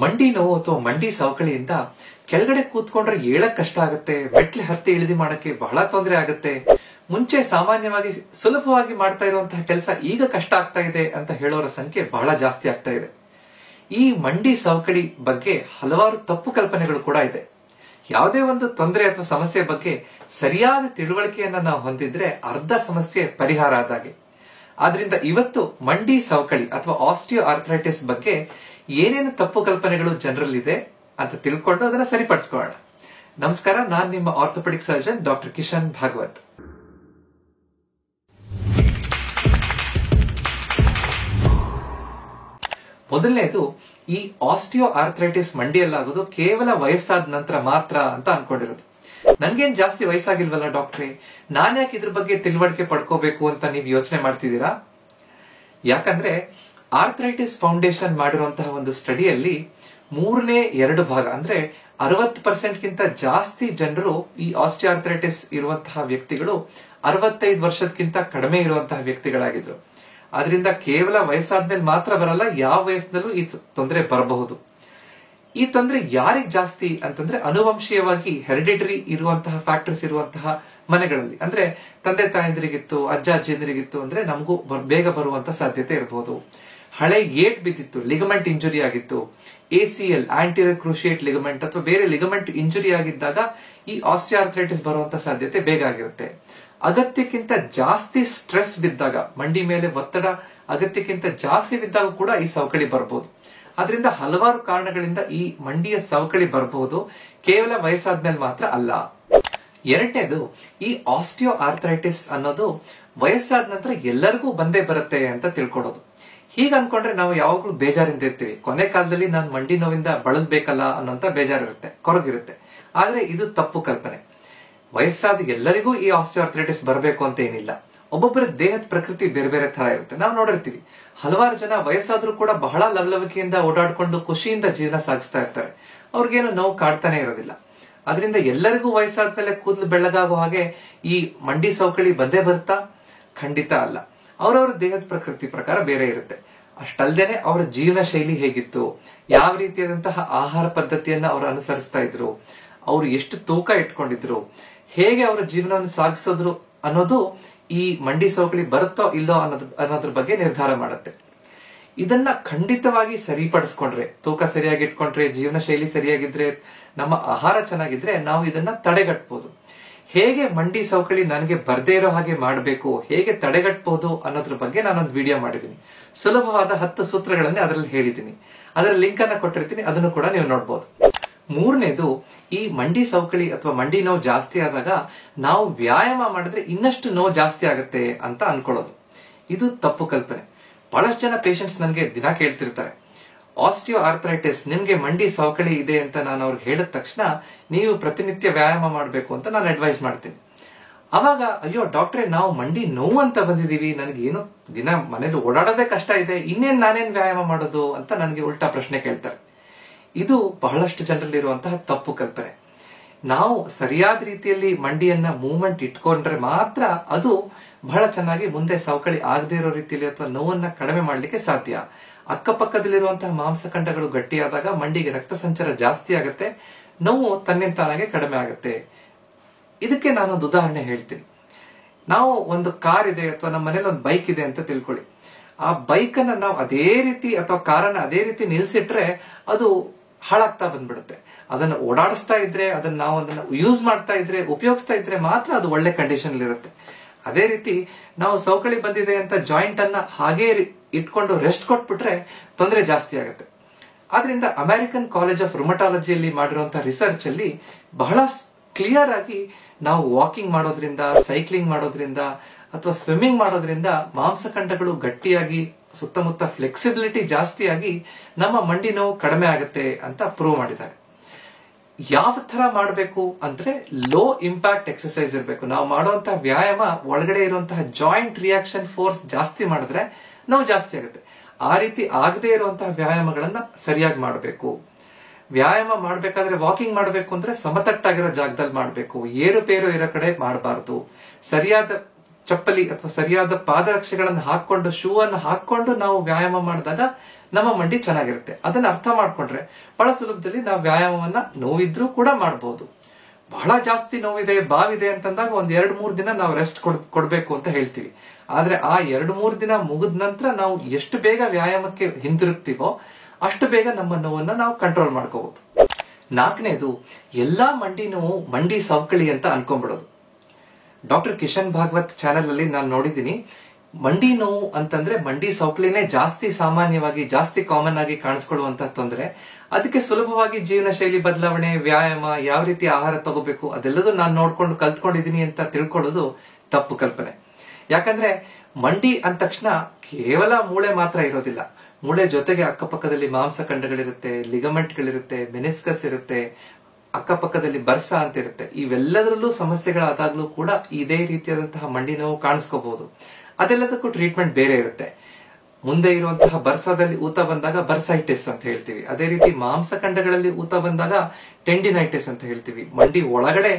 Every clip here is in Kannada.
ಮಂಡಿ ನೋವು ಅಥವಾ ಮಂಡಿ ಸವಕಳಿಯಿಂದ ಕೆಳಗಡೆ ಕೂತ್ಕೊಂಡ್ರೆ ಏಳಕ್ ಕಷ್ಟ ಆಗುತ್ತೆ, ಮೆಟ್ಲೆ ಹತ್ತಿ ಇಳಿದಿ ಮಾಡಕ್ಕೆ ಬಹಳ ತೊಂದರೆ ಆಗುತ್ತೆ, ಮುಂಚೆ ಸಾಮಾನ್ಯವಾಗಿ ಸುಲಭವಾಗಿ ಮಾಡ್ತಾ ಇರುವಂತಹ ಕೆಲಸ ಈಗ ಕಷ್ಟ ಆಗ್ತಾ ಇದೆ ಅಂತ ಹೇಳೋರ ಸಂಖ್ಯೆ ಬಹಳ ಜಾಸ್ತಿ ಆಗ್ತಾ ಇದೆ. ಈ ಮಂಡಿ ಸವಕಳಿ ಬಗ್ಗೆ ಹಲವಾರು ತಪ್ಪು ಕಲ್ಪನೆಗಳು ಕೂಡ ಇದೆ. ಯಾವುದೇ ಒಂದು ತೊಂದರೆ ಅಥವಾ ಸಮಸ್ಯೆ ಬಗ್ಗೆ ಸರಿಯಾದ ತಿಳುವಳಿಕೆಯನ್ನ ನಾವು ಹೊಂದಿದ್ರೆ ಅರ್ಧ ಸಮಸ್ಯೆ ಪರಿಹಾರ ಆದಾಗೆ. ಆದ್ರಿಂದ ಇವತ್ತು ಮಂಡಿ ಸವಕಳಿ ಅಥವಾ ಆಸ್ಟಿಯೋ ಆರ್ಥರೈಟಿಸ್ ಬಗ್ಗೆ ಏನೇನು ತಪ್ಪು ಕಲ್ಪನೆಗಳು ಜನರಲ್ಲಿದೆ ಅಂತ ತಿಳ್ಕೊಂಡು ಅದನ್ನ ಸರಿಪಡಿಸ್ಕೊಳ್ಳೋಣ. ನಮಸ್ಕಾರ, ನಾನು ನಿಮ್ಮ orthopaedic surgeon doctor Kishan Bhagwat. ಮೊದಲನೇದು, ಈ ಆಸ್ಟಿಯೋ ಆರ್ಥರೈಟಿಸ್ ಮಂಡಿಯಲ್ಲಾಗೋದು ಕೇವಲ ವಯಸ್ಸಾದ ನಂತರ ಮಾತ್ರ ಅಂತ ಅನ್ಕೊಂಡಿರೋದು. ನನ್ಗೇನ್ ಜಾಸ್ತಿ ವಯಸ್ಸಾಗಿಲ್ವಲ್ಲ ಡಾಕ್ಟ್ರೇ, ನಾನ್ ಯಾಕೆ ಇದ್ರ ಬಗ್ಗೆ ತಿಳುವಳಿಕೆ ಪಡ್ಕೋಬೇಕು ಅಂತ ನೀವು ಯೋಚನೆ ಮಾಡ್ತಿದ್ದೀರಾ? ಯಾಕಂದ್ರೆ ಆರ್ಥರೈಟಿಸ್ ಫೌಂಡೇಶನ್ ಮಾಡಿರುವಂತಹ ಒಂದು ಸ್ಟಡಿಯಲ್ಲಿ 2/3 ಭಾಗ ಅಂದ್ರೆ 60% ಗಿಂತ ಜಾಸ್ತಿ ಜನರು ಈ ಆಸ್ಟಿಯೋ ಆರ್ಥರೈಟಿಸ್ ಇರುವಂತಹ ವ್ಯಕ್ತಿಗಳು 65 ವರ್ಷಕ್ಕಿಂತ ಕಡಿಮೆ ಇರುವಂತಹ ವ್ಯಕ್ತಿಗಳಾಗಿದ್ರು. ಆದ್ರಿಂದ ಕೇವಲ ವಯಸ್ಸಾದ್ಮೇಲೆ ಮಾತ್ರ ಬರಲ್ಲ, ಯಾವ ವಯಸ್ಸಿನಲ್ಲೂ ಈ ತೊಂದರೆ ಬರಬಹುದು. ಈ ತೊಂದರೆ ಯಾರಿಗೆ ಜಾಸ್ತಿ ಅಂತಂದ್ರೆ ಅನುವಂಶೀಯವಾಗಿ ಹೆರಿಡಿಟರಿ ಇರುವಂತಹ ಫ್ಯಾಕ್ಟರ್ಸ್ ಇರುವಂತಹ ಮನೆಗಳಲ್ಲಿ, ಅಂದ್ರೆ ತಂದೆ ತಾಯಂದ್ರಿಗಿತ್ತು, ಅಜ್ಜ ಅಜ್ಜಿಯಂದ್ರಿಗಿತ್ತು ಅಂದ್ರೆ ನಮಗೂ ಬೇಗ ಬರುವಂತ ಸಾಧ್ಯತೆ ಇರಬಹುದು. ಹಳೆ ಏಟ್ ಬಿದ್ದಿತ್ತು, ಲಿಗಮೆಂಟ್ ಇಂಜುರಿ ಆಗಿತ್ತು, ACL ಆಂಟಿರಿಯರ್ ಕ್ರೂಷಿಯೇಟ್ ಲಿಗಮೆಂಟ್ ಅಥವಾ ಬೇರೆ ಲಿಗಮೆಂಟ್ ಇಂಜುರಿ ಆಗಿದ್ದಾಗ ಈ ಆಸ್ಟಿಯೋಆರ್ಥರೈಟಿಸ್ ಬರುವಂತ ಸಾಧ್ಯತೆ ಬೇಗ ಆಗಿರುತ್ತೆ. ಅಗತ್ಯಕ್ಕಿಂತ ಜಾಸ್ತಿ ಸ್ಟ್ರೆಸ್ ಬಿದ್ದಾಗ, ಮಂಡಿ ಮೇಲೆ ಒತ್ತಡ ಅಗತ್ಯಕ್ಕಿಂತ ಜಾಸ್ತಿ ಬಿದ್ದಾಗ ಕೂಡ ಈ ಸವಕಳಿ ಬರಬಹುದು. ಅದರಿಂದ ಹಲವಾರು ಕಾರಣಗಳಿಂದ ಈ ಮಂಡಿಯ ಸವಕಳಿ ಬರಬಹುದು, ಕೇವಲ ವಯಸ್ಸಾದ್ಮೇಲೆ ಮಾತ್ರ ಅಲ್ಲ. ಎರಡನೇದು, ಈ ಆಸ್ಟಿಯೋ ಆರ್ಥರೈಟಿಸ್ ಅನ್ನೋದು ವಯಸ್ಸಾದ ನಂತರ ಎಲ್ಲರಿಗೂ ಬಂದೇ ಬರುತ್ತೆ ಅಂತ ತಿಳ್ಕೊಡೋದು. ಹೀಗ ಅನ್ಕೊಂಡ್ರೆ ನಾವು ಯಾವಾಗ್ಲೂ ಬೇಜಾರಿಂದ ಇರ್ತೀವಿ. ಕೊನೆ ಕಾಲದಲ್ಲಿ ನಾನು ಮಂಡಿ ನೋವಿಂದ ಬಳಲ್ಬೇಕಲ್ಲ ಅನ್ನೋಂತ ಬೇಜಾರಿರುತ್ತೆ, ಕೊರಗಿರುತ್ತೆ. ಆದ್ರೆ ಇದು ತಪ್ಪು ಕಲ್ಪನೆ. ವಯಸ್ಸಾದ ಎಲ್ಲರಿಗೂ ಈ ಆಸ್ಟಿಯೋ ಆರ್ಥರೈಟಿಸ್ ಬರಬೇಕು ಅಂತ ಏನಿಲ್ಲ. ಒಬ್ಬೊಬ್ಬರ ದೇಹದ ಪ್ರಕೃತಿ ಬೇರೆ ಬೇರೆ ತರ ಇರುತ್ತೆ. ನಾವು ನೋಡಿರ್ತೀವಿ, ಹಲವಾರು ಜನ ವಯಸ್ಸಾದ್ರೂ ಕೂಡ ಬಹಳ ಲವಲವಿಕೆಯಿಂದ ಓಡಾಡ್ಕೊಂಡು ಖುಷಿಯಿಂದ ಜೀವನ ಸಾಗಿಸ್ತಾ ಇರ್ತಾರೆ. ಅವ್ರಿಗೇನು ನೋವು ಕಾಡ್ತಾನೆ ಇರೋದಿಲ್ಲ. ಅದರಿಂದ ಎಲ್ಲರಿಗೂ ವಯಸ್ಸಾದ್ಮೇಲೆ ಕೂದಲು ಬೆಳ್ಳಗಾಗೋ ಹಾಗೆ ಈ ಮಂಡಿ ಸವಕಳಿ ಬಂದೇ ಬರುತ್ತಾ? ಖಂಡಿತ ಅಲ್ಲ. ಅವರವರ ದೇಹದ ಪ್ರಕೃತಿ ಪ್ರಕಾರ ಬೇರೆ ಇರುತ್ತೆ. ಅಷ್ಟಲ್ದೇನೆ ಅವರ ಜೀವನ ಶೈಲಿ ಹೇಗಿತ್ತು, ಯಾವ ರೀತಿಯಾದಂತಹ ಆಹಾರ ಪದ್ಧತಿಯನ್ನ ಅವರು ಅನುಸರಿಸ್ತಾ ಇದ್ರು, ಅವರು ಎಷ್ಟು ತೂಕ ಇಟ್ಕೊಂಡಿದ್ರು, ಹೇಗೆ ಅವರ ಜೀವನವನ್ನು ಸಾಗಿಸೋದ್ರು ಅನ್ನೋದು ಈ ಮಂಡಿ ಸವಕಳಿ ಬರುತ್ತೋ ಇಲ್ಲೋ ಅನ್ನೋದ್ರ ಬಗ್ಗೆ ನಿರ್ಧಾರ ಮಾಡುತ್ತೆ. ಇದನ್ನ ಖಂಡಿತವಾಗಿ ಸರಿಪಡಿಸ್ಕೊಂಡ್ರೆ, ತೂಕ ಸರಿಯಾಗಿ ಇಟ್ಕೊಂಡ್ರೆ, ಜೀವನ ಶೈಲಿ ಸರಿಯಾಗಿದ್ರೆ, ನಮ್ಮ ಆಹಾರ ಚೆನ್ನಾಗಿದ್ರೆ ನಾವು ಇದನ್ನ ತಡೆಗಟ್ಟಬಹುದು. ಹೇಗೆ ಮಂಡಿ ಸವಕಳಿ ನನಗೆ ಬರ್ದೇ ಇರೋ ಹಾಗೆ ಮಾಡಬೇಕು, ಹೇಗೆ ತಡೆಗಟ್ಟಬಹುದು ಅನ್ನೋದ್ರ ಬಗ್ಗೆ ನಾನೊಂದು ವಿಡಿಯೋ ಮಾಡಿದ್ದೀನಿ. ಸುಲಭವಾದ 10 ಸೂತ್ರಗಳನ್ನೇ ಅದರಲ್ಲಿ ಹೇಳಿದ್ದೀನಿ. ಅದರ ಲಿಂಕ್ ಅನ್ನ ಕೊಟ್ಟಿರ್ತೀನಿ, ಅದನ್ನು ಕೂಡ ನೀವು ನೋಡಬಹುದು. ಮೂರನೇದು, ಈ ಮಂಡಿ ಸವಕಳಿ ಅಥವಾ ಮಂಡಿ ನೋವು ಜಾಸ್ತಿ ಆದಾಗ ನಾವು ವ್ಯಾಯಾಮ ಮಾಡಿದ್ರೆ ಇನ್ನಷ್ಟು ನೋವು ಜಾಸ್ತಿ ಆಗುತ್ತೆ ಅಂತ ಅನ್ಕೊಳ್ಳೋದು. ಇದು ತಪ್ಪು ಕಲ್ಪನೆ. ಬಹಳಷ್ಟು ಜನ ಪೇಷಂಟ್ಸ್ ನನಗೆ ದಿನ ಕೇಳ್ತಿರ್ತಾರೆ, ಆಸ್ಟಿಯೋ ಆರ್ಥರೈಟಿಸ್ ನಿಮ್ಗೆ ಮಂಡಿ ಸವಕಳಿ ಇದೆ ಅಂತ ನಾನು ಅವ್ರಿಗೆ ಹೇಳಿದ ತಕ್ಷಣ ನೀವು ಪ್ರತಿನಿತ್ಯ ವ್ಯಾಯಾಮ ಮಾಡಬೇಕು ಅಂತ ನಾನು ಅಡ್ವೈಸ್ ಮಾಡ್ತೀನಿ. ಅವಾಗ, ಅಯ್ಯೋ ಡಾಕ್ಟ್ರೆ, ನಾವು ಮಂಡಿ ನೋವು ಅಂತ ಬಂದಿದೀವಿ, ನನಗೆ ಏನು ದಿನ ಮನೇಲಿ ಓಡಾಡೋದೇ ಕಷ್ಟ ಇದೆ, ಇನ್ನೇನ್ ನಾನೇನ್ ವ್ಯಾಯಾಮ ಮಾಡೋದು ಅಂತ ನನಗೆ ಉಲ್ಟಾ ಪ್ರಶ್ನೆ ಕೇಳ್ತಾರೆ. ಇದು ಬಹಳಷ್ಟು ಜನರಲ್ಲಿರುವಂತಹ ತಪ್ಪು ಕಲ್ಪನೆ. ನಾವು ಸರಿಯಾದ ರೀತಿಯಲ್ಲಿ ಮಂಡಿಯನ್ನ ಮೂವ್ಮೆಂಟ್ ಇಟ್ಕೊಂಡ್ರೆ ಮಾತ್ರ ಅದು ಬಹಳ ಚೆನ್ನಾಗಿ ಮುಂದೆ ಸವಕಳಿ ಆಗದೆ ಇರೋ ರೀತಿಯಲ್ಲಿ ಅಥವಾ ನೋವನ್ನ ಕಡಿಮೆ ಮಾಡ್ಲಿಕ್ಕೆ ಸಾಧ್ಯ. ಅಕ್ಕಪಕ್ಕದಲ್ಲಿರುವಂತಹ ಮಾಂಸಖಂಡಗಳು ಗಟ್ಟಿಯಾದಾಗ ಮಂಡಿಗೆ ರಕ್ತ ಸಂಚಾರ ಜಾಸ್ತಿ ಆಗುತ್ತೆ, ನೋವು ತನ್ನಿಂತಾನಾಗೆ ಕಡಿಮೆ ಆಗುತ್ತೆ. ಇದಕ್ಕೆ ನಾನೊಂದು ಉದಾಹರಣೆ ಹೇಳ್ತೀನಿ. ನಾವು ಒಂದು ಕಾರ್ ಇದೆ ಅಥವಾ ನಮ್ಮ ಮನೇಲಿ ಒಂದು ಬೈಕ್ ಇದೆ ಅಂತ ತಿಳ್ಕೊಳ್ಳಿ. ಆ ಬೈಕ್ ಅನ್ನ ನಾವು ಅದೇ ರೀತಿ ಅಥವಾ ಕಾರನ್ನ ಅದೇ ರೀತಿ ನಿಲ್ಸಿಟ್ರೆ ಅದು ಹಾಳಾಗ್ತಾ ಬಂದ್ಬಿಡುತ್ತೆ. ಅದನ್ನ ಓಡಾಡಿಸ್ತಾ ಇದ್ರೆ, ಅದನ್ನ ಯೂಸ್ ಮಾಡ್ತಾ ಇದ್ರೆ, ಉಪಯೋಗಿಸ್ತಾ ಇದ್ರೆ ಮಾತ್ರ ಅದು ಒಳ್ಳೆ ಕಂಡೀಷನ್ ಇರುತ್ತೆ. ಅದೇ ರೀತಿ ನಾವು ಸವಕಳಿ ಬಂದಿದೆ ಅಂತ ಜಾಯಿಂಟ್ ಅನ್ನ ಹಾಗೇ ಇಟ್ಕೊಂಡು ರೆಸ್ಟ್ ಕೊಟ್ಬಿಟ್ರೆ ತೊಂದರೆ ಜಾಸ್ತಿ ಆಗುತ್ತೆ. ಆದ್ರಿಂದ ಅಮೆರಿಕನ್ ಕಾಲೇಜ್ ಆಫ್ ರುಮಟಾಲಜಿಯಲ್ಲಿ ಮಾಡಿರುವಂತಹ ರಿಸರ್ಚ್ ಅಲ್ಲಿ ಬಹಳ ಕ್ಲಿಯರ್ ಆಗಿ ನಾವು ವಾಕಿಂಗ್ ಮಾಡೋದ್ರಿಂದ, ಸೈಕ್ಲಿಂಗ್ ಮಾಡೋದ್ರಿಂದ ಅಥವಾ ಸ್ವಿಮ್ಮಿಂಗ್ ಮಾಡೋದ್ರಿಂದ ಮಾಂಸಖಂಡಗಳು ಗಟ್ಟಿಯಾಗಿ ಸುತ್ತಮುತ್ತ ಫ್ಲೆಕ್ಸಿಬಿಲಿಟಿ ಜಾಸ್ತಿಯಾಗಿ ನಮ್ಮ ಮಂಡಿ ನೋವು ಕಡಿಮೆ ಆಗುತ್ತೆ ಅಂತ ಪ್ರೂವ್ ಮಾಡಿದ್ದಾರೆ. ಯಾವ ತರ ಮಾಡಬೇಕು ಅಂದ್ರೆ ಲೋ ಇಂಪ್ಯಾಕ್ಟ್ ಎಕ್ಸರ್ಸೈಸ್ ಇರಬೇಕು. ನಾವು ಮಾಡುವಂತಹ ವ್ಯಾಯಾಮ ಒಳಗಡೆ ಇರುವಂತಹ ಜಾಯಿಂಟ್ ರಿಯಾಕ್ಷನ್ ಫೋರ್ಸ್ ಜಾಸ್ತಿ ಮಾಡಿದ್ರೆ ನೋವು ಜಾಸ್ತಿ ಆಗುತ್ತೆ. ಆ ರೀತಿ ಆಗದೆ ಇರುವಂತಹ ವ್ಯಾಯಾಮಗಳನ್ನ ಸರಿಯಾಗಿ ಮಾಡಬೇಕು. ವ್ಯಾಯಾಮ ಮಾಡ್ಬೇಕಾದ್ರೆ, ವಾಕಿಂಗ್ ಮಾಡಬೇಕು ಅಂದ್ರೆ ಸಮತಟ್ಟಾಗಿರೋ ಜಾಗದಲ್ಲಿ ಮಾಡಬೇಕು, ಏರುಪೇರು ಇರೋ ಕಡೆ ಮಾಡಬಾರದು. ಸರಿಯಾದ ಚಪ್ಪಲಿ ಅಥವಾ ಸರಿಯಾದ ಪಾದರಕ್ಷೆಗಳನ್ನು ಹಾಕೊಂಡು, ಶೂ ಅನ್ನು ಹಾಕೊಂಡು ನಾವು ವ್ಯಾಯಾಮ ಮಾಡಿದಾಗ ನಮ್ಮ ಮಂಡಿ ಚೆನ್ನಾಗಿರುತ್ತೆ. ಅದನ್ನ ಅರ್ಥ ಮಾಡ್ಕೊಂಡ್ರೆ ಬಹಳ ಸುಲಭದಲ್ಲಿ ನಾವು ವ್ಯಾಯಾಮವನ್ನ ನೋವಿದ್ರೂ ಕೂಡ ಮಾಡಬಹುದು. ಬಹಳ ಜಾಸ್ತಿ ನೋವಿದೆ, ಬಾವಿದೆ ಅಂತಂದಾಗ ಒಂದ್ 2-3 ದಿನ ನಾವು ರೆಸ್ಟ್ ಕೊಡ್ಬೇಕು ಅಂತ ಹೇಳ್ತೀವಿ. ಆದ್ರೆ ಆ 2-3 ದಿನ ಮುಗಿದ ನಂತರ ನಾವು ಎಷ್ಟು ಬೇಗ ವ್ಯಾಯಾಮಕ್ಕೆ ಹಿಂದಿರುಗ್ತೀವೋ ಅಷ್ಟು ಬೇಗ ನಮ್ಮ ನೋವನ್ನ ನಾವು ಕಂಟ್ರೋಲ್ ಮಾಡ್ಕೋಬಹುದು. 4ನೇದು, ಎಲ್ಲಾ ಮಂಡಿ ನೋವು ಮಂಡಿ ಸವಕಳಿ ಅಂತ ಅನ್ಕೊಂಡ್ಬಿಡೋದು. ಡಾಕ್ಟರ್ ಕಿಶನ್ ಭಾಗವತ್ ಚಾನೆಲ್ ಅಲ್ಲಿ ನಾನು ನೋಡಿದ್ದೀನಿ, ಮಂಡಿ ನೋವು ಅಂತಂದ್ರೆ ಮಂಡಿ ಸವಕಳಿನೇ ಜಾಸ್ತಿ ಸಾಮಾನ್ಯವಾಗಿ ಜಾಸ್ತಿ ಕಾಮನ್ ಆಗಿ ಕಾಣಿಸ್ಕೊಳ್ಳುವಂತ ತೊಂದರೆ. ಅದಕ್ಕೆ ಸುಲಭವಾಗಿ ಜೀವನ ಶೈಲಿ ಬದಲಾವಣೆ, ವ್ಯಾಯಾಮ, ಯಾವ ರೀತಿ ಆಹಾರ ತಗೋಬೇಕು ಅದೆಲ್ಲದೂ ನಾನು ನೋಡ್ಕೊಂಡು ಕಲ್ತ್ಕೊಂಡಿದೀನಿ ಅಂತ ತಿಳ್ಕೊಳ್ಳೋದು ತಪ್ಪು ಕಲ್ಪನೆ. ಯಾಕಂದ್ರೆ ಮಂಡಿ ಅಂದ ತಕ್ಷಣ ಕೇವಲ ಮೂಳೆ ಮಾತ್ರ ಇರೋದಿಲ್ಲ. ಮೂಳೆ ಜೊತೆಗೆ ಅಕ್ಕಪಕ್ಕದಲ್ಲಿ ಮಾಂಸಖಂಡಗಳಿರುತ್ತೆ, ಲಿಗಮೆಂಟ್ಗಳಿರುತ್ತೆ, ಮೆನಿಸ್ಕಸ್ ಇರುತ್ತೆ, ಅಕ್ಕಪಕ್ಕದಲ್ಲಿ ಬರ್ಸ ಅಂತ ಇರುತ್ತೆ. ಇವೆಲ್ಲದರಲ್ಲೂ ಸಮಸ್ಯೆಗಳಾದಾಗ್ಲೂ ಕೂಡ ಇದೇ ರೀತಿಯಾದಂತಹ ಮಂಡಿ ನೋವು ಕಾಣಿಸ್ಕೋಬಹುದು. ಅದೆಲ್ಲದಕ್ಕೂ ಟ್ರೀಟ್ಮೆಂಟ್ ಬೇರೆ ಇರುತ್ತೆ. ಮುಂದೆ ಇರುವಂತಹ ಬರ್ಸದಲ್ಲಿ ಊತ ಬಂದಾಗ ಬರ್ಸೈಟಿಸ್ ಅಂತ ಹೇಳ್ತೀವಿ. ಅದೇ ರೀತಿ ಮಾಂಸಖಂಡಗಳಲ್ಲಿ ಊತ ಬಂದಾಗ ಟೆಂಡಿನೈಟಿಸ್ ಅಂತ ಹೇಳ್ತೀವಿ. ಮಂಡಿ ಒಳಗಡೆ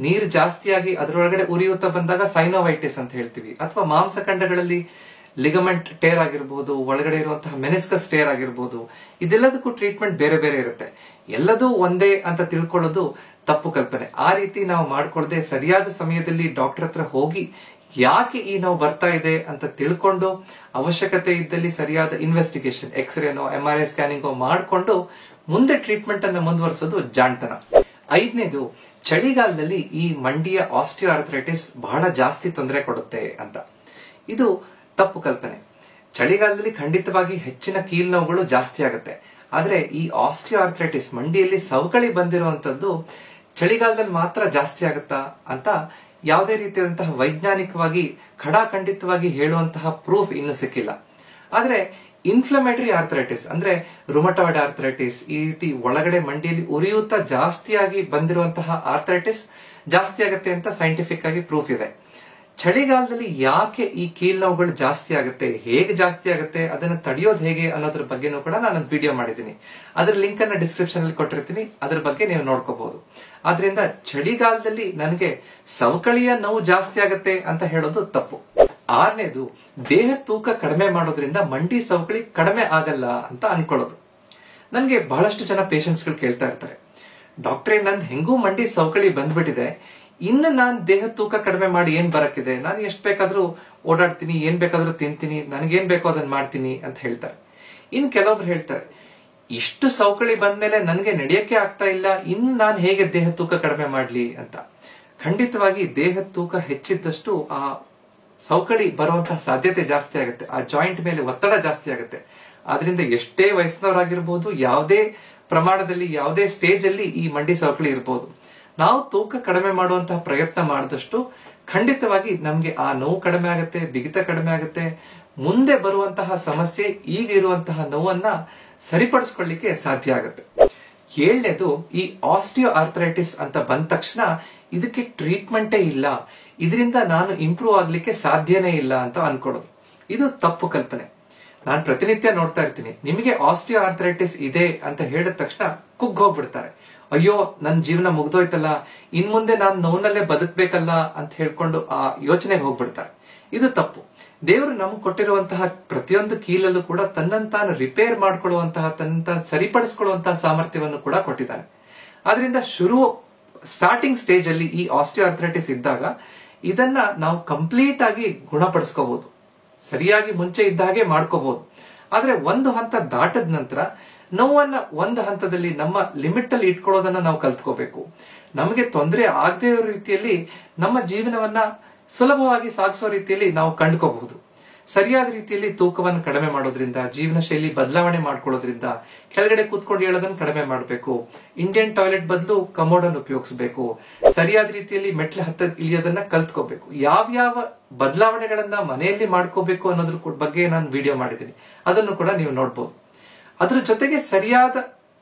ನೀರು ಜಾಸ್ತಿಯಾಗಿ ಅದರೊಳಗಡೆ ಉರಿಯೂತ ಬಂದಾಗ ಸೈನೋವೈಟಿಸ್ ಅಂತ ಹೇಳ್ತೀವಿ. ಅಥವಾ ಮಾಂಸಖಂಡಗಳಲ್ಲಿ ಲಿಗಮೆಂಟ್ ಟೇರ್ ಆಗಿರ್ಬೋದು, ಒಳಗಡೆ ಇರುವಂತಹ ಮೆನಿಸ್ಕಸ್ ಟೇರ್ ಆಗಿರ್ಬೋದು. ಇದೆಲ್ಲದಕ್ಕೂ ಟ್ರೀಟ್ಮೆಂಟ್ ಬೇರೆ ಬೇರೆ ಇರುತ್ತೆ. ಎಲ್ಲದೂ ಒಂದೇ ಅಂತ ತಿಳ್ಕೊಳ್ಳೋದು ತಪ್ಪು ಕಲ್ಪನೆ. ಆ ರೀತಿ ನಾವು ಮಾಡ್ಕೊಳ್ಳದೆ ಸರಿಯಾದ ಸಮಯದಲ್ಲಿ ಡಾಕ್ಟರ್ ಹತ್ರ ಹೋಗಿ ಯಾಕೆ ಈ ನೋವು ಬರ್ತಾ ಇದೆ ಅಂತ ತಿಳ್ಕೊಂಡು ಅವಶ್ಯಕತೆ ಇದ್ದಲ್ಲಿ ಸರಿಯಾದ ಇನ್ವೆಸ್ಟಿಗೇಷನ್, ಎಕ್ಸ್ರೇನೋ MRI ಸ್ಕ್ಯಾನಿಂಗೋ ಮಾಡಿಕೊಂಡು ಮುಂದೆ ಟ್ರೀಟ್ಮೆಂಟ್ ಅನ್ನು ಮುಂದುವರಿಸೋದು ಜಾಣತನ. 5ನೇದು, ಚಳಿಗಾಲದಲ್ಲಿ ಈ ಮಂಡಿಯ ಆಸ್ಟಿಯೋಆರ್ಥರೈಟಿಸ್ ಬಹಳ ಜಾಸ್ತಿ ತೊಂದರೆ ಕೊಡುತ್ತೆ ಅಂತ. ಇದು ತಪ್ಪು ಕಲ್ಪನೆ. ಚಳಿಗಾಲದಲ್ಲಿ ಖಂಡಿತವಾಗಿ ಹೆಚ್ಚಿನ ಕೀಲ್ ನೋವುಗಳು ಜಾಸ್ತಿ ಆಗುತ್ತೆ. ಆದ್ರೆ ಈ ಆಸ್ಟಿಯೋಆರ್ಥರೈಟಿಸ್ ಮಂಡಿಯಲ್ಲಿ ಸವಕಳಿ ಬಂದಿರುವಂತದ್ದು ಚಳಿಗಾಲದಲ್ಲಿ ಮಾತ್ರ ಜಾಸ್ತಿ ಆಗುತ್ತಾ ಅಂತ ಯಾವುದೇ ರೀತಿಯಾದಂತಹ ವೈಜ್ಞಾನಿಕವಾಗಿ ಖಡಾಖಂಡಿತವಾಗಿ ಹೇಳುವಂತಹ ಪ್ರೂಫ್ ಇನ್ನೂ ಸಿಕ್ಕಿಲ್ಲ. ಆದ್ರೆ ಇನ್ಫ್ಲಮೇಟರಿ ಆರ್ಥರೈಟಿಸ್ ಅಂದ್ರೆ ರುಮಟಾಯ್ಡ್ ಆರ್ಥರೈಟಿಸ್, ಈ ರೀತಿ ಒಳಗಡೆ ಮಂಡಿಯಲ್ಲಿ ಉರಿಯೂತ ಜಾಸ್ತಿಯಾಗಿ ಬಂದಿರುವಂತಹ ಆರ್ಥರೈಟಿಸ್ ಜಾಸ್ತಿ ಆಗುತ್ತೆ ಅಂತ ಸೈಂಟಿಫಿಕ್ ಆಗಿ ಪ್ರೂಫ್ ಇದೆ. ಚಳಿಗಾಲದಲ್ಲಿ ಯಾಕೆ ಈ ಕೀಲ್ ನೋವುಗಳು ಜಾಸ್ತಿ ಆಗುತ್ತೆ, ಹೇಗೆ ಜಾಸ್ತಿ ಆಗುತ್ತೆ, ಅದನ್ನ ತಡೆಯೋದು ಹೇಗೆ ಅನ್ನೋದ್ರ ಬಗ್ಗೆನೂ ಕೂಡ ನಾನು ವಿಡಿಯೋ ಮಾಡಿದ್ದೀನಿ. ಅದರ ಲಿಂಕ್ ಅನ್ನ ಡಿಸ್ಕ್ರಿಪ್ಷನ್ ಅಲ್ಲಿ ಕೊಟ್ಟಿರ್ತೀನಿ, ಅದ್ರ ಬಗ್ಗೆ ನೀವು ನೋಡ್ಕೋಬಹುದು. ಆದ್ರಿಂದ ಚಳಿಗಾಲದಲ್ಲಿ ನನಗೆ ಸವಕಳಿಯ ನೋವು ಜಾಸ್ತಿ ಆಗುತ್ತೆ ಅಂತ ಹೇಳೋದು ತಪ್ಪು. 6ನೇದು, ದೇಹ ತೂಕ ಕಡಿಮೆ ಮಾಡೋದ್ರಿಂದ ಮಂಡಿ ಸವಕಳಿ ಕಡಿಮೆ ಆಗಲ್ಲ ಅಂತ ಅನ್ಕೊಳ್ಳೋದು. ನನ್ಗೆ ಬಹಳಷ್ಟು ಜನ ಪೇಷಂಟ್ಸ್ ಗಳು ಕೇಳ್ತಾ ಇರ್ತಾರೆ, ಡಾಕ್ಟ್ರೇ ನಂದು ಹೆಂಗೂ ಮಂಡಿ ಸವಕಳಿ ಬಂದ್ಬಿಟ್ಟಿದೆ, ಇನ್ನು ನಾನ್ ದೇಹ ತೂಕ ಕಡಿಮೆ ಮಾಡಿ ಏನ್ ಬರಕ್ಕಿದೆ, ನಾನು ಎಷ್ಟ್ ಬೇಕಾದ್ರೂ ಓಡಾಡ್ತೀನಿ, ಏನ್ ಬೇಕಾದ್ರೂ ತಿಂತೀನಿ, ನನ್ಗೇನ್ ಬೇಕೋ ಅದನ್ನ ಮಾಡ್ತೀನಿ ಅಂತ ಹೇಳ್ತಾರೆ. ಇನ್ ಕೆಲವೊಬ್ರು ಹೇಳ್ತಾರೆ, ಇಷ್ಟು ಸವಕಳಿ ಬಂದ್ಮೇಲೆ ನನ್ಗೆ ನಡೆಯಕ್ಕೆ ಆಗ್ತಾ ಇಲ್ಲ, ಇನ್ನು ನಾನು ಹೇಗೆ ದೇಹ ತೂಕ ಕಡಿಮೆ ಮಾಡ್ಲಿ ಅಂತ. ಖಂಡಿತವಾಗಿ ದೇಹ ತೂಕ ಹೆಚ್ಚಿದ್ದಷ್ಟು ಆ ಸವಕಳಿ ಬರುವಂತಹ ಸಾಧ್ಯತೆ ಜಾಸ್ತಿ ಆಗುತ್ತೆ, ಆ ಜಾಯಿಂಟ್ ಮೇಲೆ ಒತ್ತಡ ಜಾಸ್ತಿ ಆಗುತ್ತೆ. ಆದ್ರಿಂದ ಎಷ್ಟೇ ವಯಸ್ಸಿನವರಾಗಿರ್ಬೋದು, ಯಾವುದೇ ಪ್ರಮಾಣದಲ್ಲಿ ಯಾವುದೇ ಸ್ಟೇಜ್ ಅಲ್ಲಿ ಈ ಮಂಡಿ ಸವಕಳಿ ಇರಬಹುದು, ನಾವು ತೂಕ ಕಡಿಮೆ ಮಾಡುವಂತಹ ಪ್ರಯತ್ನ ಮಾಡಿದಷ್ಟು ಖಂಡಿತವಾಗಿ ನಮ್ಗೆ ಆ ನೋವು ಕಡಿಮೆ ಆಗುತ್ತೆ, ಬಿಗಿತ ಕಡಿಮೆ ಆಗುತ್ತೆ. ಮುಂದೆ ಬರುವಂತಹ ಸಮಸ್ಯೆ ಈಗ ಇರುವಂತಹ ನೋವನ್ನ ಸರಿಪಡಿಸ್ಕೊಳ್ಳಿಕ್ಕೆ ಸಾಧ್ಯ ಆಗುತ್ತೆ. 7ನೇದು, ಈ ಆಸ್ಟಿಯೋ ಆರ್ಥರೈಟಿಸ್ ಅಂತ ಬಂದ ತಕ್ಷಣ ಇದಕ್ಕೆ ಟ್ರೀಟ್ಮೆಂಟೇ ಇಲ್ಲ, ಇದರಿಂದ ನಾನು ಇಂಪ್ರೂವ್ ಆಗ್ಲಿಕ್ಕೆ ಸಾಧ್ಯನೇ ಇಲ್ಲ ಅಂತ ಅನ್ಕೊಳ್ಳೋದು. ಇದು ತಪ್ಪು ಕಲ್ಪನೆ. ನಾನು ಪ್ರತಿನಿತ್ಯ ನೋಡ್ತಾ ಇರ್ತೀನಿ, ನಿಮಗೆ ಆಸ್ಟಿಯೋ ಆರ್ಥರೈಟಿಸ್ ಇದೆ ಅಂತ ಹೇಳಿದ ತಕ್ಷಣ ಕುಗ್ಗೋಗ್ಬಿಡ್ತಾರೆ. ಅಯ್ಯೋ ನನ್ ಜೀವನ ಮುಗ್ದೋಯ್ತಲ್ಲ, ಇನ್ ಮುಂದೆ ನಾನು ನೋವಿನಲ್ಲೇ ಬದುಕ್ಬೇಕಲ್ಲ ಅಂತ ಹೇಳ್ಕೊಂಡು ಆ ಯೋಚನೆಗೆ ಹೋಗ್ಬಿಡ್ತಾರೆ. ಇದು ತಪ್ಪು. ದೇವರು ನಮ್ಗೆ ಕೊಟ್ಟಿರುವಂತಹ ಪ್ರತಿಯೊಂದು ಕೀಲಲ್ಲೂ ಕೂಡ ತನ್ನಂತಾನು ರಿಪೇರ್ ಮಾಡ್ಕೊಳ್ಳುವಂತಹ, ತನ್ನ ಸರಿಪಡಿಸ್ಕೊಳ್ಳುವಂತಹ ಸಾಮರ್ಥ್ಯವನ್ನು ಕೂಡ ಕೊಟ್ಟಿದ್ದಾನೆ. ಆದ್ರಿಂದ ಸ್ಟಾರ್ಟಿಂಗ್ ಸ್ಟೇಜ್ ಅಲ್ಲಿ ಈ ಆಸ್ಟಿಯೋಆರ್ಥರೈಟಿಸ್ ಇದ್ದಾಗ ಇದನ್ನ ನಾವು ಕಂಪ್ಲೀಟ್ ಆಗಿ ಗುಣಪಡಿಸ್ಕೋಬಹುದು, ಸರಿಯಾಗಿ ಮುಂಚೆ ಇದ್ದ ಹಾಗೆ ಮಾಡ್ಕೋಬಹುದು. ಆದ್ರೆ ಒಂದು ಹಂತ ದಾಟದ ನಂತರ ನೋವನ್ನ ಒಂದು ಹಂತದಲ್ಲಿ ನಮ್ಮ ಲಿಮಿಟ್ ಅಲ್ಲಿ ಇಟ್ಕೊಳ್ಳೋದನ್ನ ನಾವು ಕಲ್ತ್ಕೋಬೇಕು. ನಮಗೆ ತೊಂದರೆ ಆಗದೇ ಇರೋ ರೀತಿಯಲ್ಲಿ ನಮ್ಮ ಜೀವನವನ್ನ ಸುಲಭವಾಗಿ ಸಾಗಿಸೋ ರೀತಿಯಲ್ಲಿ ನಾವು ಕಂಡುಕೋಬಹುದು. ಸರಿಯಾದ ರೀತಿಯಲ್ಲಿ ತೂಕವನ್ನು ಕಡಿಮೆ ಮಾಡೋದ್ರಿಂದ, ಜೀವನ ಶೈಲಿ ಬದಲಾವಣೆ ಮಾಡ್ಕೊಳ್ಳೋದ್ರಿಂದ, ಕೆಳಗಡೆ ಕೂತ್ಕೊಂಡು ಹೇಳೋದನ್ನ ಕಡಿಮೆ ಮಾಡಬೇಕು, ಇಂಡಿಯನ್ ಟಾಯ್ಲೆಟ್ ಬದಲು ಕಮೋಡ್ ಅನ್ನು ಉಪಯೋಗಿಸಬೇಕು, ಸರಿಯಾದ ರೀತಿಯಲ್ಲಿ ಮೆಟ್ಲು ಇಳಿಯೋದನ್ನ ಕಲ್ತ್ಕೋಬೇಕು. ಯಾವ್ಯಾವ ಬದಲಾವಣೆಗಳನ್ನ ಮನೆಯಲ್ಲಿ ಮಾಡ್ಕೋಬೇಕು ಅನ್ನೋದ್ರ ಬಗ್ಗೆ ನಾನು ವಿಡಿಯೋ ಮಾಡಿದ್ದೀನಿ, ಅದನ್ನು ಕೂಡ ನೀವು ನೋಡ್ಬೋದು. ಅದ್ರ ಜೊತೆಗೆ ಸರಿಯಾದ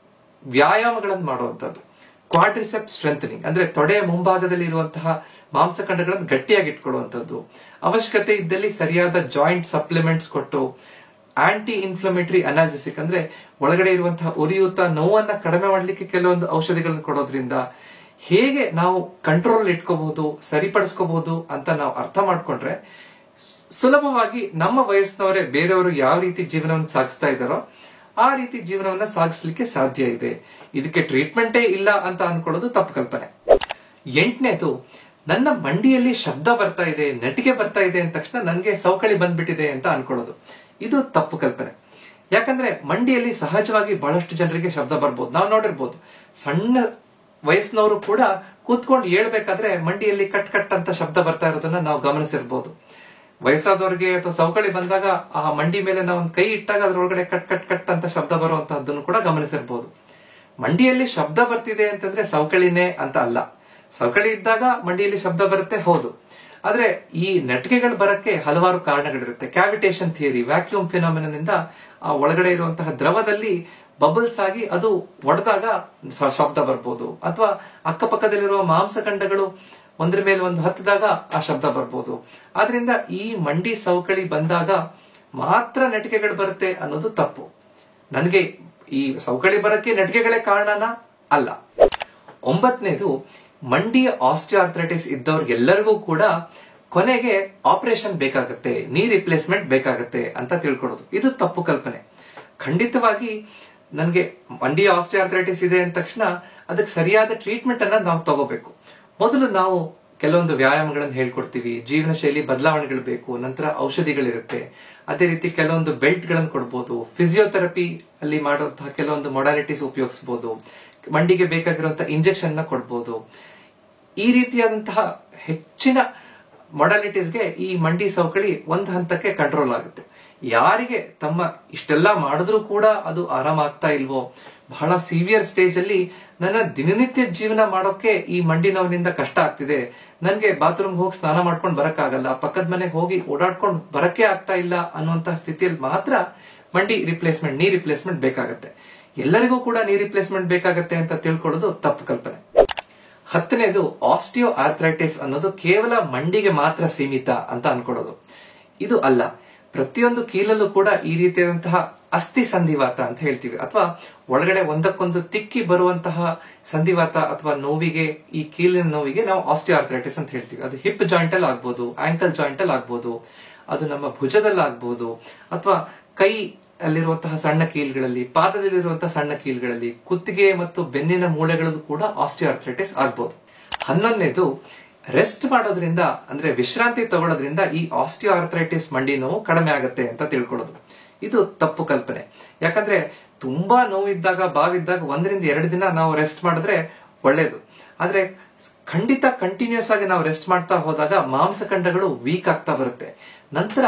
ವ್ಯಾಯಾಮಗಳನ್ನು ಮಾಡುವಂತದ್ದು, ಕ್ವಾಡ್ರಿಸೆಪ್ ಸ್ಟ್ರೆಂಥನಿಂಗ್ ಅಂದ್ರೆ ತೊಡೆಯ ಮುಂಭಾಗದಲ್ಲಿ ಇರುವಂತಹ ಮಾಂಸಖಂಡಗಳನ್ನು ಗಟ್ಟಿಯಾಗಿ ಇಟ್ಕೊಳ್ಳುವಂಥದ್ದು, ಅವಶ್ಯಕತೆ ಇದ್ದಲ್ಲಿ ಸರಿಯಾದ ಜಾಯಿಂಟ್ ಸಪ್ಲಿಮೆಂಟ್ಸ್ ಕೊಟ್ಟು, ಆಂಟಿ ಇನ್ಫ್ಲಮೇಟರಿ ಅನಾಲ್ಜೆಸಿಕ್ ಅಂದ್ರೆ ಒಳಗಡೆ ಇರುವಂತಹ ಉರಿಯೂತ ನೋವನ್ನ ಕಡಿಮೆ ಮಾಡಲಿಕ್ಕೆ ಕೆಲವೊಂದು ಔಷಧಿಗಳನ್ನು ಕೊಡೋದ್ರಿಂದ ಹೇಗೆ ನಾವು ಕಂಟ್ರೋಲ್ ಇಟ್ಕೋಬಹುದು, ಸರಿಪಡಿಸ್ಕೋಬಹುದು ಅಂತ ನಾವು ಅರ್ಥ ಮಾಡ್ಕೊಂಡ್ರೆ ಸುಲಭವಾಗಿ ನಮ್ಮ ವಯಸ್ಸಿನವರೇ ಬೇರೆಯವರು ಯಾವ ರೀತಿ ಜೀವನವನ್ನು ಸಾಗಿಸ್ತಾ ಇದ್ದಾರೋ ಆ ರೀತಿ ಜೀವನವನ್ನ ಸಾಗಿಸ್ಲಿಕ್ಕೆ ಸಾಧ್ಯ ಇದೆ. ಇದಕ್ಕೆ ಟ್ರೀಟ್ಮೆಂಟೇ ಇಲ್ಲ ಅಂತ ಅನ್ಕೊಳ್ಳೋದು ತಪ್ಪು ಕಲ್ಪನೆ. 8ನೇದು, ನನ್ನ ಮಂಡಿಯಲ್ಲಿ ಶಬ್ದ ಬರ್ತಾ ಇದೆ, ನೆಟಿಗೆ ಬರ್ತಾ ಇದೆ ಅಂದ ತಕ್ಷಣ ನನಗೆ ಸವಕಳಿ ಬಂದ್ಬಿಟ್ಟಿದೆ ಅಂತ ಅನ್ಕೊಳ್ಳೋದು. ಇದು ತಪ್ಪು ಕಲ್ಪನೆ. ಯಾಕಂದ್ರೆ ಮಂಡಿಯಲ್ಲಿ ಸಹಜವಾಗಿ ಬಹಳಷ್ಟು ಜನರಿಗೆ ಶಬ್ದ ಬರ್ಬೋದು. ನಾವು ನೋಡಿರ್ಬೋದು, ಸಣ್ಣ ವಯಸ್ಸಿನವರು ಕೂಡ ಕೂತ್ಕೊಂಡು ಹೇಳ್ಬೇಕಾದ್ರೆ ಮಂಡಿಯಲ್ಲಿ ಕಟ್ ಕಟ್ ಅಂತ ಶಬ್ದ ಬರ್ತಾ ಇರೋದನ್ನ ನಾವು ಗಮನಿಸಿರ್ಬೋದು. ವಯಸ್ಸಾದವ್ರಿಗೆ ಅಥವಾ ಸವಕಳಿ ಬಂದಾಗ ಆ ಮಂಡಿ ಮೇಲೆ ನಾವು ಒಂದು ಕೈ ಇಟ್ಟಾಗ ಅದ್ರೊಳಗಡೆ ಕಟ್ ಕಟ್ ಕಟ್ ಅಂತ ಶಬ್ದ ಬರುವಂತಹದ್ದನ್ನು ಕೂಡ ಗಮನಿಸಿರ್ಬೋದು. ಮಂಡಿಯಲ್ಲಿ ಶಬ್ದ ಬರ್ತಿದೆ ಅಂತಂದ್ರೆ ಸವಕಳಿನೇ ಅಂತ ಅಲ್ಲ. ಸವಕಳಿ ಇದ್ದಾಗ ಮಂಡಿಯಲ್ಲಿ ಶಬ್ದ ಬರುತ್ತೆ, ಹೌದು. ಆದ್ರೆ ಈ ನೆಟಿಗೆಗಳು ಬರಕ್ಕೆ ಹಲವಾರು ಕಾರಣಗಳಿರುತ್ತೆ. ಕ್ಯಾವಿಟೇಷನ್ ಥಿಯರಿ, ವ್ಯಾಕ್ಯೂಮ್ ಫಿನಾಮಿನಿಂದ ಆ ಒಳಗಡೆ ಇರುವಂತಹ ದ್ರವದಲ್ಲಿ ಬಬಲ್ಸ್ ಆಗಿ ಅದು ಒಡೆದಾಗ ಶಬ್ದ ಬರ್ಬೋದು, ಅಥವಾ ಅಕ್ಕಪಕ್ಕದಲ್ಲಿರುವ ಮಾಂಸಖಂಡಗಳು ಒಂದ್ರ ಮೇಲೆ ಒಂದು ಹತ್ತಿದಾಗ ಆ ಶಬ್ದ ಬರ್ಬೋದು. ಆದ್ರಿಂದ ಈ ಮಂಡಿ ಸವಕಳಿ ಬಂದಾಗ ಮಾತ್ರ ನೆಟಿಗೆಗಳು ಬರುತ್ತೆ ಅನ್ನೋದು ತಪ್ಪು. ನನಗೆ ಈ ಸವಕಳಿ ಬರಕ್ಕೆ ನೆಟಿಗೆಗಳೇ ಕಾರಣನ ಅಲ್ಲ. 9ನೇದು, ಮಂಡಿಯ ಆಸ್ಟಿಯೋಆರ್ಥ್ರೈಟಿಸ್ ಇದ್ದವ್ರಿಗೆಲ್ಲರಿಗೂ ಕೂಡ ಕೊನೆಗೆ ಆಪರೇಷನ್ ಬೇಕಾಗುತ್ತೆ, ನೀ ರಿಪ್ಲೇಸ್ಮೆಂಟ್ ಬೇಕಾಗುತ್ತೆ ಅಂತ ತಿಳ್ಕೊಳ್ಳೋದು. ಇದು ತಪ್ಪು ಕಲ್ಪನೆ. ಖಂಡಿತವಾಗಿ ನನಗೆ ಮಂಡಿಯ ಆಸ್ಟಿಯೋಆರ್ಥ್ರೈಟಿಸ್ ಇದೆ ಅಂದ ತಕ್ಷಣ ಅದಕ್ಕೆ ಸರಿಯಾದ ಟ್ರೀಟ್ಮೆಂಟ್ ಅನ್ನ ನಾವು ತಗೋಬೇಕು. ಮೊದಲು ನಾವು ಕೆಲವೊಂದು ವ್ಯಾಯಾಮಗಳನ್ನು ಹೇಳ್ಕೊಡ್ತೀವಿ, ಜೀವನ ಶೈಲಿ ಬದಲಾವಣೆಗಳು ಬೇಕು, ನಂತರ ಔಷಧಿಗಳಿರುತ್ತೆ. ಅದೇ ರೀತಿ ಕೆಲವೊಂದು ಬೆಲ್ಟ್ ಗಳನ್ನು ಕೊಡ್ಬೋದು, ಫಿಸಿಯೋಥೆರಪಿ ಅಲ್ಲಿ ಮಾಡುವಂತಹ ಕೆಲವೊಂದು ಮೊಡಾಲಿಟೀಸ್ ಉಪಯೋಗಿಸಬಹುದು, ಮಂಡಿಗೆ ಬೇಕಾಗಿರುವಂತಹ ಇಂಜೆಕ್ಷನ್ ನ ಕೊಡ್ಬೋದು. ಈ ರೀತಿಯಾದಂತಹ ಹೆಚ್ಚಿನ ಮೊಡಾಲಿಟೀಸ್ಗೆ ಈ ಮಂಡಿ ಸವಕಳಿ ಒಂದು ಹಂತಕ್ಕೆ ಕಂಟ್ರೋಲ್ ಆಗುತ್ತೆ. ಯಾರಿಗೆ ತಮ್ಮ ಇಷ್ಟೆಲ್ಲ ಮಾಡಿದ್ರೂ ಕೂಡ ಅದು ಆರಾಮಾಗ್ತಾ ಇಲ್ವೋ, ಬಹಳ ಸಿವಿಯರ್ ಸ್ಟೇಜ್ ಅಲ್ಲಿ ನನ್ನ ದಿನನಿತ್ಯ ಜೀವನ ಮಾಡೋಕೆ ಈ ಮಂಡಿ ನೋವಿನಿಂದ ಕಷ್ಟ ಆಗ್ತಿದೆ, ನನ್ಗೆ ಬಾತ್ರೂಮ್ ಹೋಗಿ ಸ್ನಾನ ಮಾಡ್ಕೊಂಡು ಬರಕ್ಕಾಗಲ್ಲ, ಪಕ್ಕದ ಮನೆಗೆ ಹೋಗಿ ಓಡಾಡ್ಕೊಂಡು ಬರಕ್ಕೆ ಆಗ್ತಾ ಇಲ್ಲ ಅನ್ನುವಂತಹ ಸ್ಥಿತಿಯಲ್ಲಿ ಮಾತ್ರ ಮಂಡಿ ರಿಪ್ಲೇಸ್ಮೆಂಟ್, ನೀ ರಿಪ್ಲೇಸ್ಮೆಂಟ್ ಬೇಕಾಗತ್ತೆ. ಎಲ್ಲರಿಗೂ ಕೂಡ ನೀ ರಿಪ್ಲೇಸ್ಮೆಂಟ್ ಬೇಕಾಗತ್ತೆ ಅಂತ ತಿಳ್ಕೊಳ್ಳೋದು ತಪ್ಪು ಕಲ್ಪನೆ. 10ನೇದು, ಆಸ್ಟಿಯೋ ಆರ್ಥ್ರೈಟಿಸ್ ಅನ್ನೋದು ಕೇವಲ ಮಂಡಿಗೆ ಮಾತ್ರ ಸೀಮಿತ ಅಂತ ಅನ್ಕೊಳ್ಳೋದು. ಇದು ಅಲ್ಲ. ಪ್ರತಿಯೊಂದು ಕೀಲಲ್ಲೂ ಕೂಡ ಈ ರೀತಿಯಾದಂತಹ ಅಸ್ಥಿ ಸಂಧಿವಾತ ಅಂತ ಹೇಳ್ತೀವಿ, ಅಥವಾ ಒಳಗಡೆ ಒಂದಕ್ಕೊಂದು ತಿಕ್ಕಿ ಬರುವಂತಹ ಸಂಧಿವಾತ ಅಥವಾ ನೋವಿಗೆ, ಈ ಕೀಲಿನ ನೋವಿಗೆ ನಾವು ಆಸ್ಟಿಯೋ ಆರ್ಥ್ರೈಟಿಸ್ ಅಂತ ಹೇಳ್ತೀವಿ. ಅದು ಹಿಪ್ ಜಾಯಿಂಟ್ ಅಲ್ಲಿ ಆಗ್ಬೋದು, ಆಂಕಲ್ ಜಾಯಿಂಟ್ ಅಲ್ಲಿ ಆಗ್ಬೋದು, ಅದು ನಮ್ಮ ಭುಜದಲ್ಲಿ ಆಗ್ಬೋದು, ಅಥವಾ ಕೈ ಅಲ್ಲಿರುವಂತಹ ಸಣ್ಣ ಕೀಲ್ಗಳಲ್ಲಿ, ಪಾದದಲ್ಲಿರುವಂತಹ ಸಣ್ಣ ಕೀಲ್ಗಳಲ್ಲಿ, ಕುತ್ತಿಗೆ ಮತ್ತು ಬೆನ್ನಿನ ಮೂಳೆಗಳಲ್ಲೂ ಕೂಡ ಆಸ್ಟಿಯೋ ಆರ್ಥ್ರೈಟಿಸ್ ಆಗ್ಬೋದು. 11ನೇದು, ರೆಸ್ಟ್ ಮಾಡೋದ್ರಿಂದ ಅಂದ್ರೆ ವಿಶ್ರಾಂತಿ ತಗೊಳ್ಳೋದ್ರಿಂದ ಈ ಆಸ್ಟಿಯೋ ಆರ್ಥ್ರೈಟಿಸ್ ಮಂಡಿ ನೋವು ಕಡಿಮೆ ಆಗುತ್ತೆ ಅಂತ ತಿಳ್ಕೊಳ್ಳೋದು. ಇದು ತಪ್ಪು ಕಲ್ಪನೆ. ಯಾಕಂದ್ರೆ ತುಂಬಾ ನೋವಿದ್ದಾಗ, ಬಾವಿದ್ದಾಗ 1 ರಿಂದ 2 ದಿನ ನಾವು ರೆಸ್ಟ್ ಮಾಡಿದ್ರೆ ಒಳ್ಳೇದು. ಆದ್ರೆ ಖಂಡಿತ ಕಂಟಿನ್ಯೂಸ್ ಆಗಿ ನಾವು ರೆಸ್ಟ್ ಮಾಡ್ತಾ ಹೋದಾಗ ಮಾಂಸಖಂಡಗಳು ವೀಕ್ ಆಗ್ತಾ ಬರುತ್ತೆ. ನಂತರ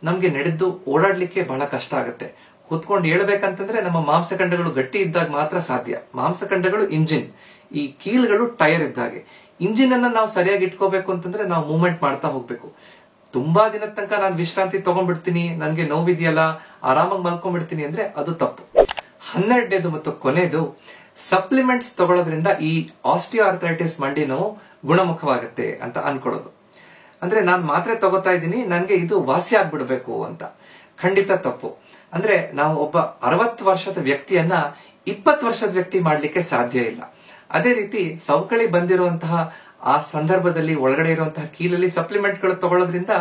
ನಮ್ಗೆ ನಡೆದು ಓಡಾಡ್ಲಿಕ್ಕೆ ಬಹಳ ಕಷ್ಟ ಆಗುತ್ತೆ. ಕೂತ್ಕೊಂಡು ಹೇಳ್ಬೇಕಂತಂದ್ರೆ ನಮ್ಮ ಮಾಂಸಖಂಡಗಳು ಗಟ್ಟಿ ಇದ್ದಾಗ ಮಾತ್ರ ಸಾಧ್ಯ. ಮಾಂಸಖಂಡಗಳು ಇಂಜಿನ್, ಈ ಕೀಲ್ಗಳು ಟೈರ್ ಇದ್ದಾಗೆ. ಇಂಜಿನ್ ಅನ್ನ ನಾವು ಸರಿಯಾಗಿ ಇಟ್ಕೋಬೇಕು ಅಂತಂದ್ರೆ ನಾವು ಮೂವ್ಮೆಂಟ್ ಮಾಡ್ತಾ ಹೋಗ್ಬೇಕು. ತುಂಬಾ ದಿನದ ತನಕ ನಾನು ವಿಶ್ರಾಂತಿ ತಗೊಂಡ್ಬಿಡ್ತೀನಿ, ನನ್ಗೆ ನೋವಿದೆಯಲ್ಲ, ಆರಾಮಾಗಿ ಮಲ್ಕೊಂಡ್ಬಿಡ್ತೀನಿ ಅಂದ್ರೆ ಅದು ತಪ್ಪು. 12ನೇದು ಮತ್ತು ಕೊನೆಯದು, ಸಪ್ಲಿಮೆಂಟ್ಸ್ ತಗೊಳ್ಳೋದ್ರಿಂದ ಈ ಆಸ್ಟಿಯೋ ಆರ್ಥ್ರೈಟಿಸ್ ಮಂಡಿ ನೋವು ಗುಣಮುಖವಾಗುತ್ತೆ ಅಂತ ಅನ್ಕೊಳ್ಳೋದು. ಅಂದ್ರೆ ನಾನ್ ಮಾತ್ರೆ ತಗೋತಾ ಇದ್ದೀನಿ, ನನ್ಗೆ ಇದು ವಾಸಿ ಆಗ್ಬಿಡ್ಬೇಕು ಅಂತ. ಖಂಡಿತ ತಪ್ಪು. ಅಂದ್ರೆ ನಾವು ಒಬ್ಬ 60 ವರ್ಷದ ವ್ಯಕ್ತಿಯನ್ನ 20 ವರ್ಷದ ವ್ಯಕ್ತಿ ಮಾಡ್ಲಿಕ್ಕೆ ಸಾಧ್ಯ ಇಲ್ಲ. ಅದೇ ರೀತಿ ಸವಕಳಿ ಬಂದಿರುವಂತಹ ಆ ಸಂದರ್ಭದಲ್ಲಿ ಒಳಗಡೆ ಇರುವಂತಹ ಕೀಲಲ್ಲಿ ಸಪ್ಲಿಮೆಂಟ್ಗಳು ತಗೊಳ್ಳೋದ್ರಿಂದ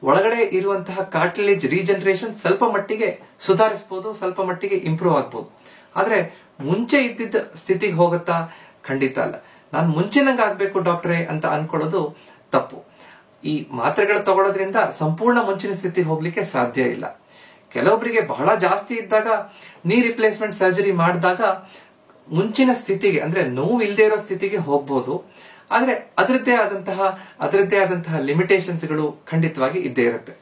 ಒಳಗಡೆ ಇರುವಂತಹ ಕಾರ್ಟಿಲೇಜ್ ರೀಜನರೇಷನ್ ಸ್ವಲ್ಪ ಮಟ್ಟಿಗೆ ಸುಧಾರಿಸಬಹುದು, ಸ್ವಲ್ಪ ಮಟ್ಟಿಗೆ ಇಂಪ್ರೂವ್ ಆಗ್ಬಹುದು. ಆದ್ರೆ ಮುಂಚೆ ಇದ್ದಿದ್ದ ಸ್ಥಿತಿಗೆ ಹೋಗುತ್ತಾ? ಖಂಡಿತ ಅಲ್ಲ. ನಾನು ಮುಂಚಿನಂಗ ಆಗ್ಬೇಕು ಡಾಕ್ಟ್ರೇ ಅಂತ ಅನ್ಕೊಳ್ಳೋದು ತಪ್ಪು. ಈ ಮಾತ್ರೆಗಳು ತಗೊಳ್ಳೋದ್ರಿಂದ ಸಂಪೂರ್ಣ ಮುಂಚಿನ ಸ್ಥಿತಿಗೆ ಹೋಗ್ಲಿಕ್ಕೆ ಸಾಧ್ಯ ಇಲ್ಲ. ಕೆಲವೊಬ್ಬರಿಗೆ ಬಹಳ ಜಾಸ್ತಿ ಇದ್ದಾಗ ನೀ ರಿಪ್ಲೇಸ್ಮೆಂಟ್ ಸರ್ಜರಿ ಮಾಡಿದಾಗ ಮುಂಚಿನ ಸ್ಥಿತಿಗೆ, ಅಂದ್ರೆ ನೋವು ಇಲ್ಲದೆ ಇರೋ ಸ್ಥಿತಿಗೆ ಹೋಗ್ಬೋದು. ಆದ್ರೆ ಅದರದ್ದೇ ಆದಂತಹ ಲಿಮಿಟೇಷನ್ಸ್ ಗಳು ಖಂಡಿತವಾಗಿ ಇದ್ದೇ ಇರುತ್ತೆ.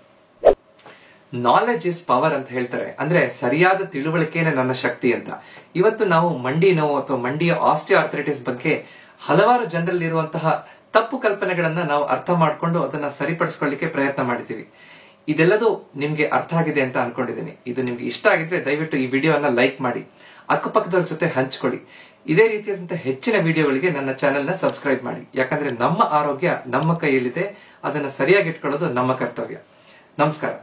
ನಾಲೆಜ್ ಇಸ್ ಪವರ್ ಅಂತ ಹೇಳ್ತಾರೆ. ಅಂದ್ರೆ ಸರಿಯಾದ ತಿಳುವಳಿಕೆನೇ ನನ್ನ ಶಕ್ತಿ ಅಂತ. ಇವತ್ತು ನಾವು ಮಂಡಿ ನೋವು ಅಥವಾ ಮಂಡಿಯ ಆಸ್ಟಿಯೋ ಆರ್ಥ್ರೈಟಿಸ್ ಬಗ್ಗೆ ಹಲವಾರು ಜನರಲ್ಲಿರುವಂತಹ ತಪ್ಪು ಕಲ್ಪನೆಗಳನ್ನ ನಾವು ಅರ್ಥ ಮಾಡ್ಕೊಂಡು ಅದನ್ನ ಸರಿಪಡಿಸ್ಕೊಳ್ಳಿಕ್ಕೆ ಪ್ರಯತ್ನ ಮಾಡಿದೀವಿ. ಇದೆಲ್ಲದೂ ನಿಮ್ಗೆ ಅರ್ಥ ಆಗಿದೆ ಅಂತ ಅನ್ಕೊಂಡಿದ್ದೀನಿ. ಇದು ನಿಮ್ಗೆ ಇಷ್ಟ ಆಗಿದ್ರೆ ದಯವಿಟ್ಟು ಈ ವಿಡಿಯೋನ ಲೈಕ್ ಮಾಡಿ, ಅಕ್ಕಪಕ್ಕದವ್ರ ಜೊತೆ ಹಂಚ್ಕೊಳ್ಳಿ. ಇದೇ ರೀತಿಯಾದಂತಹ ಹೆಚ್ಚಿನ ವಿಡಿಯೋಗಳಿಗೆ ನನ್ನ ಚಾನೆಲ್ ನ ಸಬ್ಸ್ಕ್ರೈಬ್ ಮಾಡಿ. ಯಾಕಂದ್ರೆ ನಮ್ಮ ಆರೋಗ್ಯ ನಮ್ಮ ಕೈಯಲ್ಲಿದೆ, ಅದನ್ನ ಸರಿಯಾಗಿ ಇಟ್ಕೊಳ್ಳೋದು ನಮ್ಮ ಕರ್ತವ್ಯ. ನಮಸ್ಕಾರ.